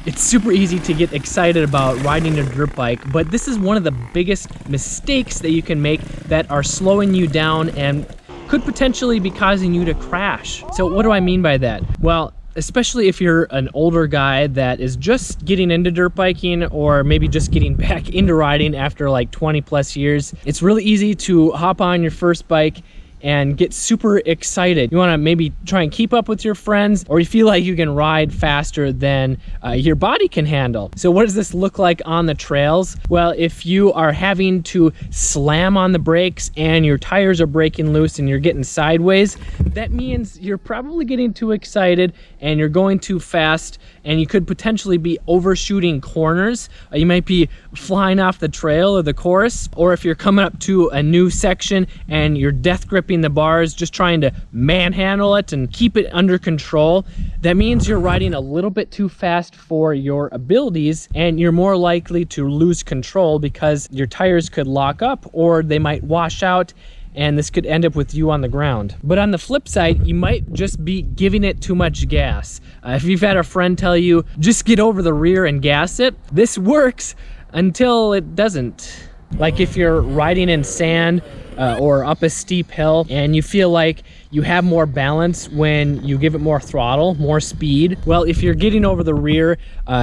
It's super easy to get excited about riding a dirt bike, but this is one of the biggest mistakes that you can make that are slowing you down and could potentially be causing you to crash. So what do I mean by that? Well, especially if you're an older guy that is just getting into dirt biking, or maybe just getting back into riding after like 20 plus years, it's really easy to hop on your first bike and get super excited. You wanna maybe try and keep up with your friends, or you feel like you can ride faster than your body can handle. So what does this look like on the trails? Well, if you are having to slam on the brakes and your tires are breaking loose and you're getting sideways, that means you're probably getting too excited and you're going too fast, and you could potentially be overshooting corners. You might be flying off the trail or the course, or if you're coming up to a new section and you're death gripping the bars, just trying to manhandle it and keep it under control, that means you're riding a little bit too fast for your abilities, and you're more likely to lose control because your tires could lock up or they might wash out, and this could end up with you on the ground. But on the flip side, you might just be giving it too much gas. If you've had a friend tell you, just get over the rear and gas it, this works until it doesn't. Like if you're riding in sand or up a steep hill and you feel like you have more balance when you give it more throttle, more speed. Well, if you're getting over the rear,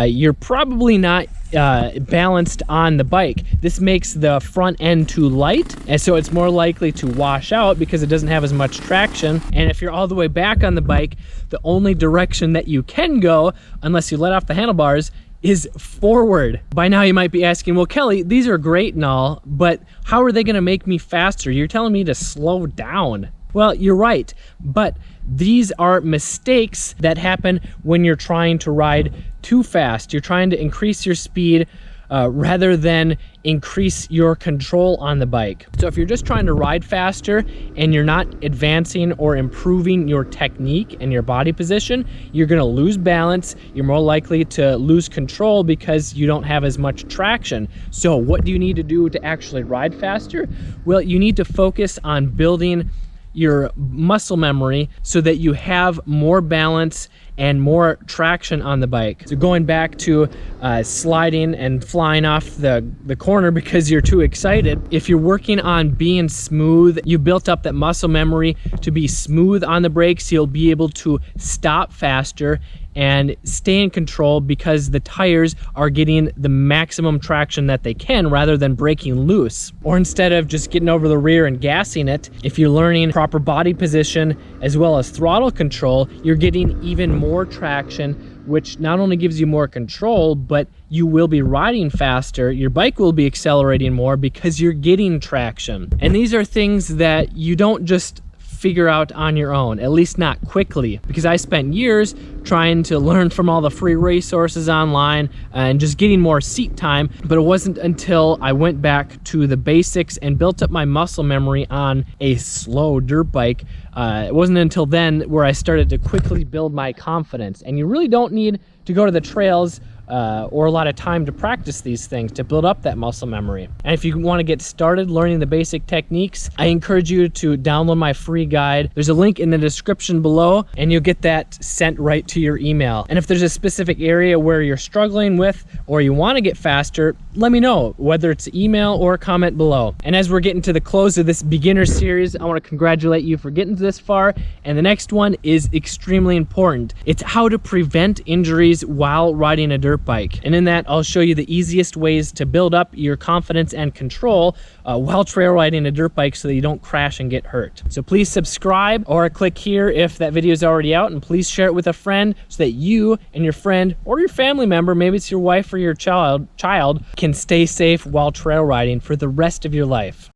you're probably not balanced on the bike. This makes the front end too light, and so it's more likely to wash out because it doesn't have as much traction. And if you're all the way back on the bike, the only direction that you can go, unless you let off the handlebars, is forward. By now you might be asking, well, Kelly, these are great and all, but how are they gonna make me faster? You're telling me to slow down. Well, you're right, but these are mistakes that happen when you're trying to ride too fast. You're trying to increase your speed rather than increase your control on the bike. So if you're just trying to ride faster and you're not advancing or improving your technique and your body position, you're gonna lose balance. You're more likely to lose control because you don't have as much traction. So what do you need to do to actually ride faster? Well, you need to focus on building your muscle memory so that you have more balance and more traction on the bike. So going back to sliding and flying off the corner because you're too excited, if you're working on being smooth, you built up that muscle memory to be smooth on the brakes, you'll be able to stop faster and stay in control because the tires are getting the maximum traction that they can rather than breaking loose. Or instead of just getting over the rear and gassing it, if you're learning proper body position as well as throttle control, you're getting even more traction, which not only gives you more control, but you will be riding faster. Your bike will be accelerating more because you're getting traction. And these are things that you don't just figure out on your own, at least not quickly, because I spent years trying to learn from all the free resources online and just getting more seat time. But it wasn't until I went back to the basics and built up my muscle memory on a slow dirt bike. It wasn't until then where I started to quickly build my confidence. And you really don't need to go to the trails or a lot of time to practice these things to build up that muscle memory. And if you want to get started learning the basic techniques, I encourage you to download my free guide. There's a link in the description below and you'll get that sent right to your email. And if there's a specific area where you're struggling with or you want to get faster, let me know, whether it's email or comment below. And as we're getting to the close of this beginner series, I want to congratulate you for getting this far. And the next one is extremely important. It's how to prevent injuries while riding a dirt bike. And in that, I'll show you the easiest ways to build up your confidence and control while trail riding a dirt bike so that you don't crash and get hurt. So please subscribe or click here if that video is already out, and please share it with a friend so that you and your friend or your family member, maybe it's your wife or your child, can stay safe while trail riding for the rest of your life.